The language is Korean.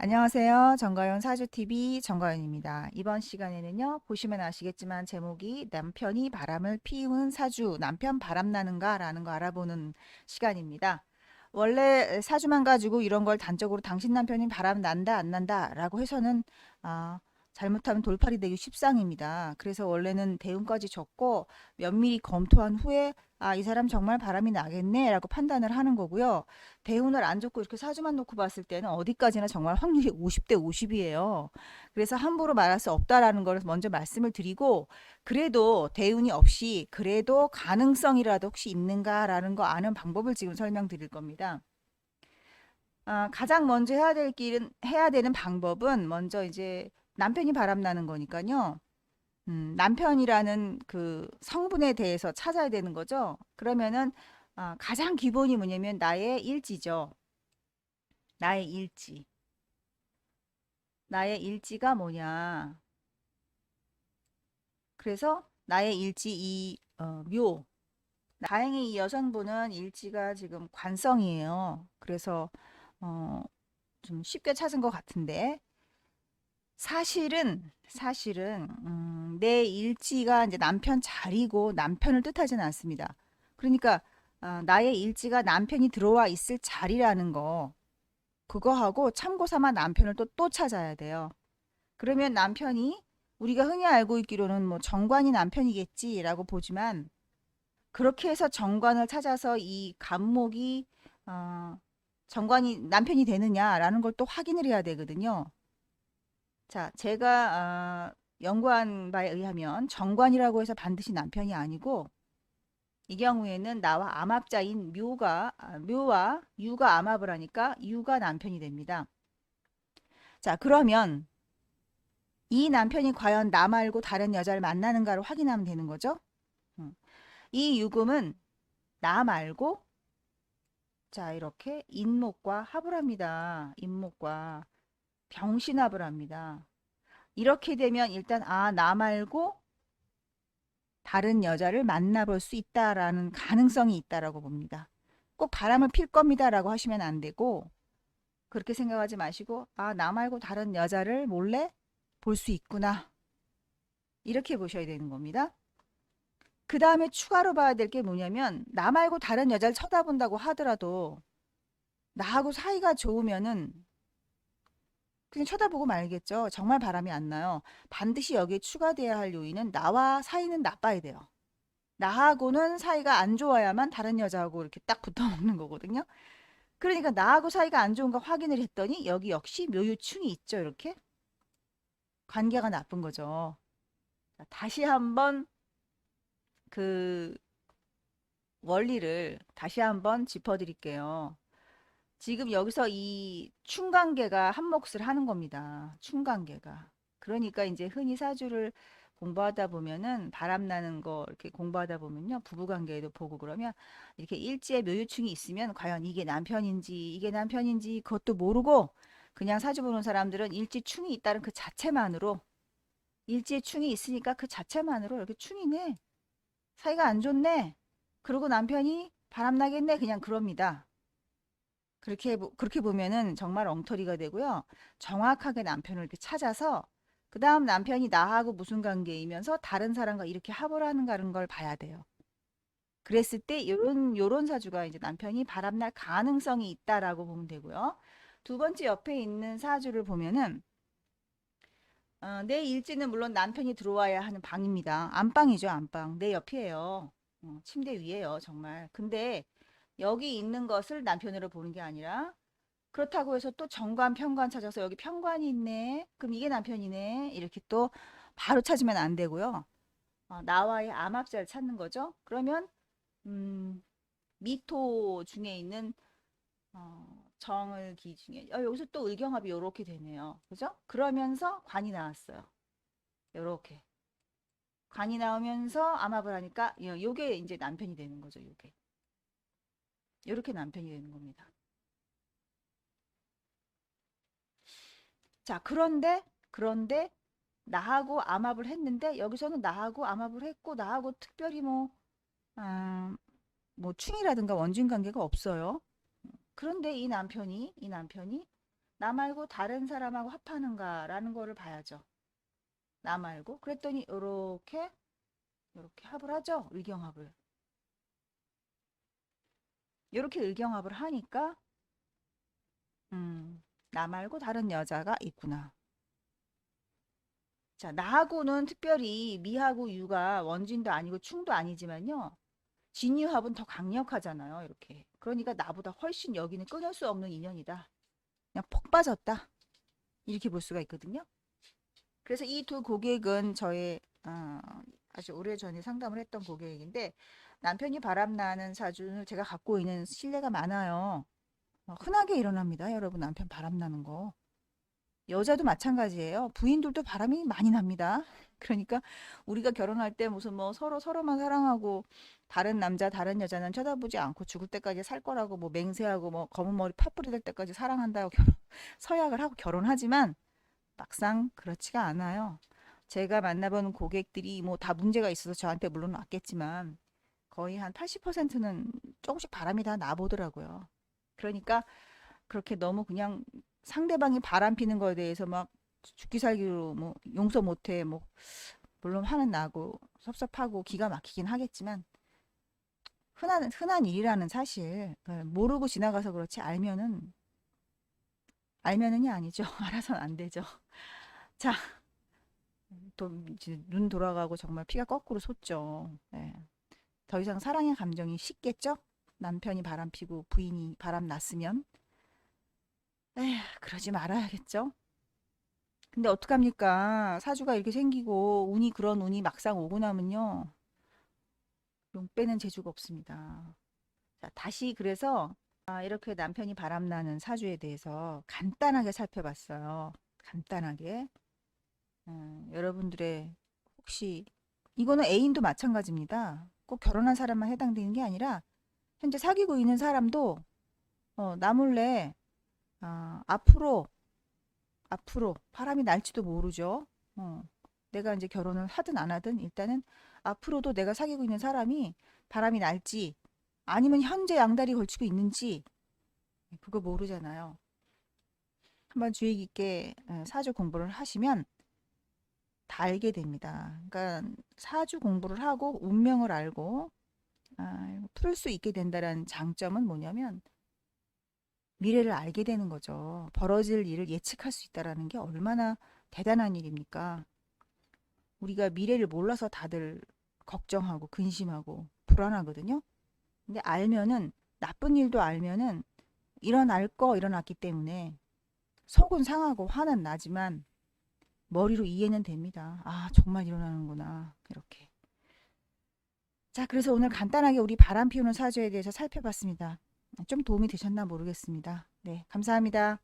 안녕하세요. 정가연 사주TV 정가연입니다. 이번 시간에는요, 보시면 아시겠지만 제목이 남편이 바람을 피우는 사주, 남편 바람나는가? 라는 거 알아보는 시간입니다. 원래 사주만 가지고 이런 걸 단적으로 당신 남편이 바람 난다, 안 난다 라고 해서는 잘못하면 돌팔이 되기 십상입니다. 그래서 원래는 대운까지 적고 면밀히 검토한 후에 이 사람 정말 바람이 나겠네 라고 판단을 하는 거고요. 대운을 안 좋고 이렇게 사주만 놓고 봤을 때는 어디까지나 정말 확률이 50대 50이에요. 그래서 함부로 말할 수 없다라는 걸 먼저 말씀을 드리고, 그래도 대운이 없이 그래도 가능성이라도 혹시 있는가라는 거 아는 방법을 지금 설명드릴 겁니다. 가장 먼저 해야 되는 방법은 먼저 이제 남편이 바람나는 거니까요. 남편이라는 그 성분에 대해서 찾아야 되는 거죠. 그러면은 가장 기본이 뭐냐면 나의 일지죠. 나의 일지. 나의 일지가 뭐냐. 그래서 나의 일지 묘. 다행히 이 여성분은 일지가 지금 관성이에요. 그래서 어, 좀 쉽게 찾은 것 같은데 사실은 내 일지가 이제 남편 자리고 남편을 뜻하지는 않습니다. 그러니까 나의 일지가 남편이 들어와 있을 자리라는 거 그거하고 참고 삼아 남편을 또 찾아야 돼요. 그러면 남편이 우리가 흔히 알고 있기로는 뭐 정관이 남편이겠지라고 보지만 그렇게 해서 정관을 찾아서 이 간목이 어, 정관이 남편이 되느냐라는 걸 또 확인을 해야 되거든요. 자, 제가 연구한 바에 의하면 정관이라고 해서 반드시 남편이 아니고 이 경우에는 나와 암합자인 묘와 유가 암합을 하니까 유가 남편이 됩니다. 자, 그러면 이 남편이 과연 나 말고 다른 여자를 만나는가를 확인하면 되는 거죠. 음. 이 유금은 나 말고 자 이렇게 인목과 합을 합니다. 인목과 병신합을 합니다. 이렇게 되면 일단 나 말고 다른 여자를 만나볼 수 있다라는 가능성이 있다라고 봅니다. 꼭 바람을 필 겁니다라고 하시면 안 되고 그렇게 생각하지 마시고 나 말고 다른 여자를 몰래 볼 수 있구나. 이렇게 보셔야 되는 겁니다. 그 다음에 추가로 봐야 될 게 뭐냐면 나 말고 다른 여자를 쳐다본다고 하더라도 나하고 사이가 좋으면은 그냥 쳐다보고 말겠죠. 정말 바람이 안 나요. 반드시 여기에 추가돼야 할 요인은 나와 사이는 나빠야 돼요. 나하고는 사이가 안 좋아야만 다른 여자하고 이렇게 딱 붙어먹는 거거든요. 그러니까 나하고 사이가 안 좋은가 확인을 했더니 여기 역시 묘유충이 있죠. 이렇게 관계가 나쁜 거죠. 자, 다시 한번 그 원리를 다시 한번 짚어드릴게요. 지금 여기서 이 충관계가 한 몫을 하는 겁니다. 충관계가. 그러니까 이제 흔히 사주를 공부하다 보면은 바람 나는 거 이렇게 공부하다 보면요. 부부관계에도 보고 그러면 이렇게 일지에 묘유충이 있으면 과연 이게 남편인지 그것도 모르고 그냥 사주 보는 사람들은 일지충이 있다는 그 자체만으로 일지에 충이 있으니까 그 자체만으로 이렇게 충이네. 사이가 안 좋네. 그리고 남편이 바람 나겠네. 그냥 그럽니다. 그렇게 보면은 정말 엉터리가 되고요. 정확하게 남편을 이렇게 찾아서 그 다음 남편이 나하고 무슨 관계이면서 다른 사람과 이렇게 합을 하는가는 걸 봐야 돼요. 그랬을 때 요런 사주가 이제 남편이 바람날 가능성이 있다라고 보면 되고요. 두 번째 옆에 있는 사주를 보면은 내 일지는 물론 남편이 들어와야 하는 방입니다. 안방이죠, 안방. 내 옆이에요. 침대 위에요, 정말. 근데 여기 있는 것을 남편으로 보는 게 아니라 그렇다고 해서 또 정관, 편관 찾아서 여기 편관이 있네. 그럼 이게 남편이네. 이렇게 또 바로 찾으면 안 되고요. 나와의 암합자를 찾는 거죠. 그러면 음, 미토 중에 있는 정을 기 중에 여기서 또 의경합이 이렇게 되네요. 그죠? 그러면서 관이 나왔어요. 요렇게 관이 나오면서 암합을 하니까 요게 이제 남편이 되는 거죠. 요게 요렇게 남편이 되는 겁니다. 자, 그런데 나하고 암합을 했는데 여기서는 나하고 암합을 했고 나하고 특별히 아, 뭐 충이라든가 원진 관계가 없어요. 그런데 이 남편이 나 말고 다른 사람하고 합하는가라는 거를 봐야죠. 나 말고. 그랬더니 요렇게 합을 하죠. 의경합을. 요렇게 의경합을 하니까 나 말고 다른 여자가 있구나. 자, 나하고는 특별히 미하고 유가 원진도 아니고 충도 아니지만요. 진유합은 더 강력하잖아요. 이렇게. 그러니까 나보다 훨씬 여기는 끊을 수 없는 인연이다. 그냥 폭 빠졌다. 이렇게 볼 수가 있거든요. 그래서 이 두 고객은 저의 아주 오래전에 상담을 했던 고객인데 남편이 바람나는 사주를 제가 갖고 있는 신뢰가 많아요. 흔하게 일어납니다. 여러분 남편 바람나는 거. 여자도 마찬가지예요. 부인들도 바람이 많이 납니다. 그러니까 우리가 결혼할 때 무슨 뭐 서로만 사랑하고 다른 남자, 다른 여자는 쳐다보지 않고 죽을 때까지 살 거라고 뭐 맹세하고 뭐 검은 머리 팥불이 될 때까지 사랑한다고 서약을 하고 결혼하지만 막상 그렇지가 않아요. 제가 만나본 고객들이 뭐 다 문제가 있어서 저한테 물론 왔겠지만 거의 한 80%는 조금씩 바람이 다 나보더라고요. 그러니까 그렇게 너무 그냥 상대방이 바람 피는 거에 대해서 막 죽기 살기로 뭐 용서 못해 뭐 물론 화는 나고 섭섭하고 기가 막히긴 하겠지만 흔한 일이라는 사실 모르고 지나가서 그렇지 알면은이 아니죠. 알아서는 안 되죠. 자, 이제 눈 돌아가고 정말 피가 거꾸로 솟죠. 네. 더 이상 사랑의 감정이 식겠죠? 남편이 바람 피고 부인이 바람 났으면 에휴, 그러지 말아야겠죠? 근데 어떡합니까? 사주가 이렇게 생기고 그런 운이 막상 오고 나면요. 용 빼는 재주가 없습니다. 자, 다시 그래서 이렇게 남편이 바람나는 사주에 대해서 간단하게 살펴봤어요. 간단하게. 여러분들의 혹시 이거는 애인도 마찬가지입니다. 꼭 결혼한 사람만 해당되는 게 아니라 현재 사귀고 있는 사람도 나 몰래 앞으로 바람이 날지도 모르죠. 어, 내가 이제 결혼을 하든 안 하든 일단은 앞으로도 내가 사귀고 있는 사람이 바람이 날지 아니면 현재 양다리 걸치고 있는지 그거 모르잖아요. 한번 주의 깊게 사주 공부를 하시면 다 알게 됩니다. 그러니까 사주 공부를 하고 운명을 알고 풀 수 있게 된다는 장점은 뭐냐면 미래를 알게 되는 거죠. 벌어질 일을 예측할 수 있다라는 게 얼마나 대단한 일입니까? 우리가 미래를 몰라서 다들 걱정하고 근심하고 불안하거든요. 근데 알면은 나쁜 일도 알면은 일어났기 때문에 속은 상하고 화는 나지만 머리로 이해는 됩니다. 아, 정말 일어나는구나. 이렇게. 자, 그래서 오늘 간단하게 우리 바람 피우는 사주에 대해서 살펴봤습니다. 좀 도움이 되셨나 모르겠습니다. 네, 감사합니다.